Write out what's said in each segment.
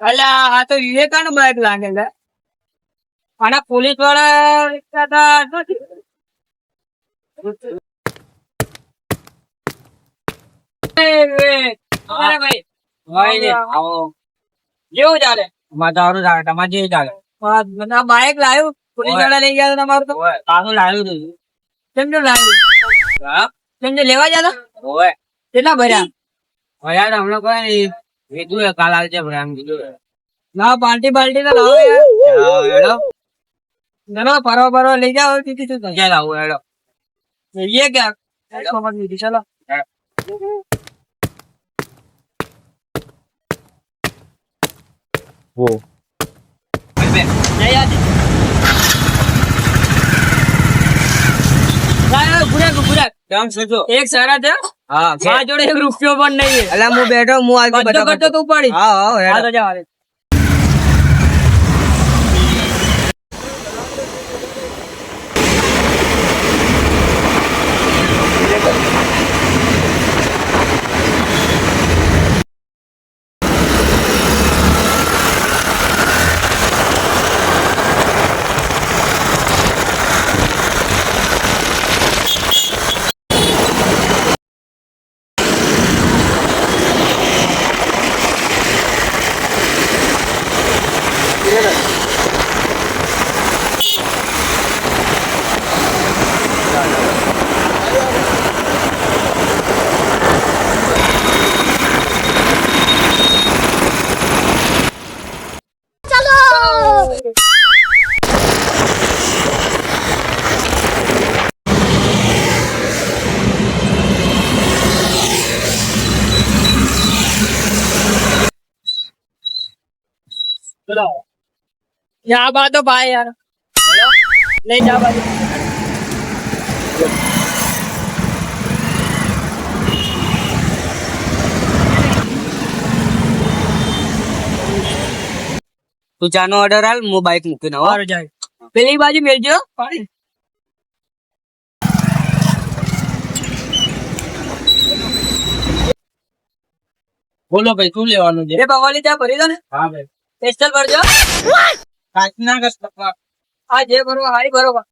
અલ્યા આ તો વિવેકાનું બાઈક લાગે છે અને પોલીસ વાળા રિક્ષા તો નથી. અરે ભાઈ કેવું ચાલે? તમારું ચાલે તમારે જે ચાલે બધા બાઈક લાવ્યું પોલીસ વાળા લઈ ગયા હતા તમારું તો પાછું લાવ્યું હતું કેમ લાવ્યું? કેમ લેવા જતા ઓય કેટલા ભર્યા? યાર હમણાં કોઈ કીધું કાલ આવજે એમ કીધું ના પાર્ટી બાલ્ટી તો લાવો યાર. હેડો ના ફરવા લઈ જાઓ તીથી શું થાય? ક્યાં લાવું હેડો ये क्या समझ नहीं थी चलो वो नहीं आती કેમ સોચો एक सारा था હા माँ जोड़े एक रुपयो पण नहीं है અલા હું બેઠો હું આગળ बच्चों करते तू पड़ी હા હા आ હેડો तो जा यहाँ बात तो भाई यार नहीं जा भाई તું ચાનો ઓર્ડર હાલ હું બાઈક મૂકીને આવો और जाए પેલી બાજુ મેલજો પાણી બોલો ભાઈ શું લેવાનું છે એ બવાલી ત્યાં ભરી દો ને હા ભાઈ પેસ્ટલ ભરજો કાચના કસ્ટમર હા જે ભરવા હાઈ બરોબર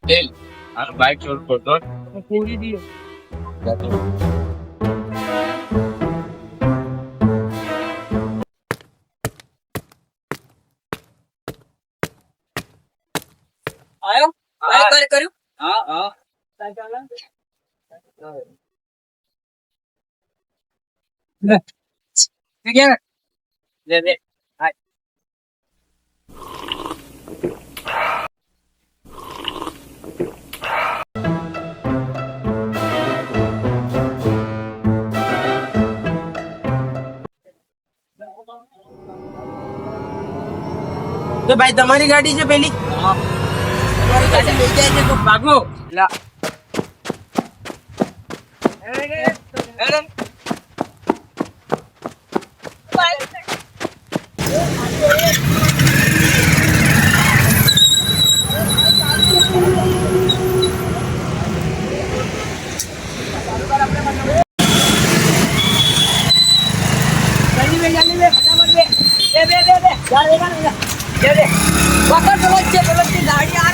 તેલ આ બાઈક ચોર કરતો પૂરી દીધો આયો બાઈક બાઈક કર્યું હા હા લે લે તો ભાઈ તમારી ગાડી છે પેલી તમારી ગાડી લઈ જાય છે તો ભાગો લા ગાડી આ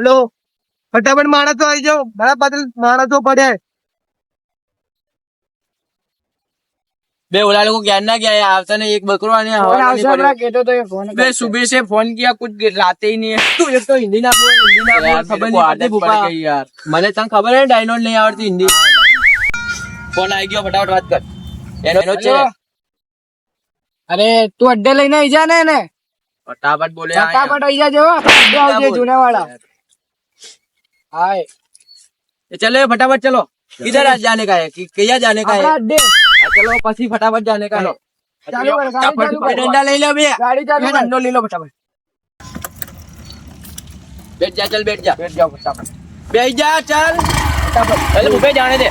હેલો ફટાફટ માણસો આવી જાઓ મારા પાસે માણસો પડ્યા बे ओला लोगों ज्ञान ना क्या है आवता ने एक बकरो आने हवा नहीं पड़े बे सुबह से फोन किया कुछ लाते ही नहीं है तू एक तो हिंदी ना बोल खबर नहीं आदत पड़ गई यार मैंने तंग खबर है डायनोड नहीं आवड़ती हिंदी फोन आई गयो फटाफट बात कर एनो छे અરે તું અડ્ડે લઈને આવી જા ને फटाफट बोले ફટાફટ આવી જાજો અડ્ડે આવજે જુનાવાડા હાય चलो फटाफट चलो किधर आज जाने का है किया जाने का है આપણા અડ્ડે चलो पसी फटाफट जाने का है ચાલુ કર ગાડી ચાલુ કર डंडा ले लो भैया ગાડી ચાલુ કર डंडो ले लो फटाफट बैठ जा चल बैठ जाओ फटाफट बैठ जा चल फटाफट चल ऊपर जाने दे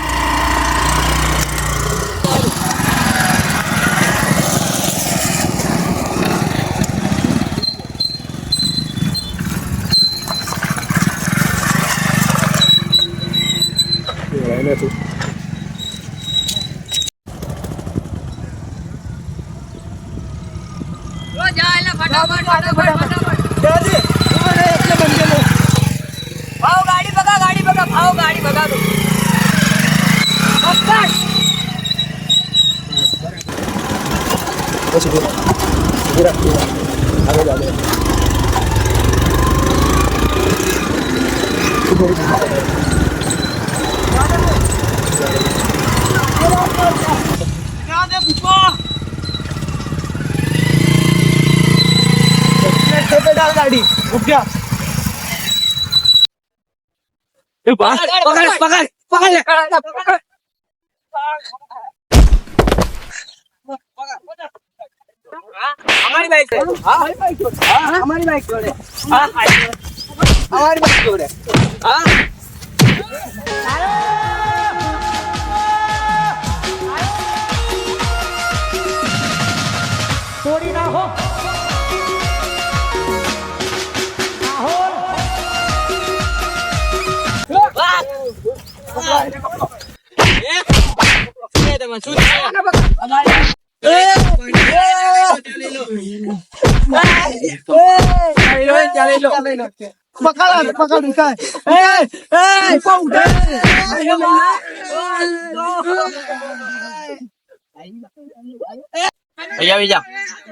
ભાવ ગાડી બગા ભાવ ગાડી બગા દો ગાડી ઉઠ્યા પકડ हमारी बाइक है हाँ हमारी बाइक जोड़े हाँ हमारी बाइक जोड़े हाँ थोड़ी ना हो भैया भैया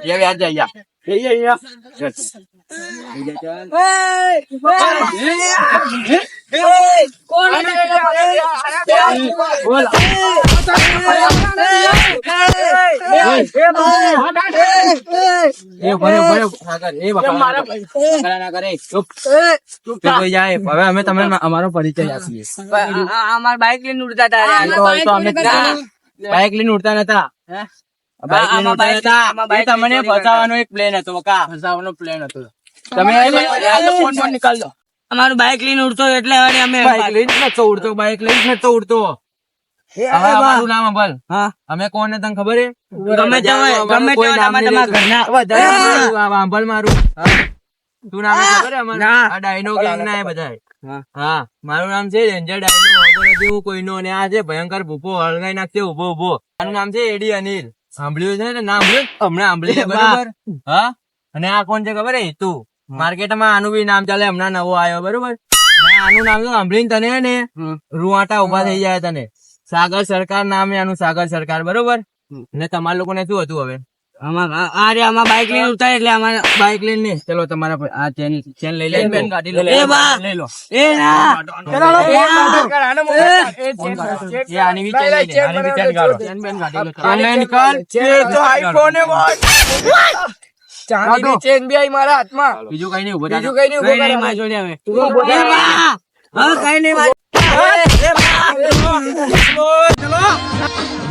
ये भी आ जाइए भैया અમે તમને અમારો પરિચય આપીએ અમાર બાઇક લઈને ઉડતા હતા બાઇક લઈને ઉડતા નતા તમને ફસાવાનો એક પ્લેન હતો ફસાવાનો પ્લેન હતો તમે ફોન ફોન નીકાળ દો અમારું બાઇક લઈને ઉડતો એટલે અમે બાઇક લઈને નતો ઉડતો બાઇક લઈને નતો ઉડતો હવે અમારું નામ અંબલ હા અમે કોણ ને તને ખબર હે ગમે તે હોય, ગમે તે હોય, તમારા ઘરના અંબલ મારું તું નામ ખબર હે અમારું ના. આ ડાયનો ગેંગ ના હે બધા હા મારું નામ છે રેન્જર ડાયનો વાગો નથી હું કોઈનો ને આ છે ભયંકર ભૂપો હળગાઈ નાખશે ઉભો ઉભો આનું નામ છે એડી અનિલ સાંભળ્યું છે ને નામ હમણાં સાંભળ્યું બરોબર હા અને આ કોણ છે ખબર હે તું માર્કેટમાં આનું બી નામ ચાલે હમણાં નવો આવ્યો બરોબર અને આનું નામ તો સાંભળીને તને ને રૂવાટા ઉભા થઈ જાય તને સાગર સરકાર નામ છે આનું સાગર સરકાર બરોબર ને તમારા લોકોને શું હતું હવે આમાં બાઇક લઈને ઉડતા એટલે અમારે બાઇક લઈને નહીં ચલો તમારા આ ચેન લઈ લે ગાડી લઈ લો એ ના ये आने भी चल रही है आने भी चल गाड़ो ऑनलाइन निकाल તો આઈફોન હે બોલ ચાંદીની ચેન બી આઈ મારા હાથમાં બીજું કઈ નહીં ઉભો બીજું કઈ નહીં ઉભો કરે માં જોડે હવે એ બા હા કઈ નહીં ચલો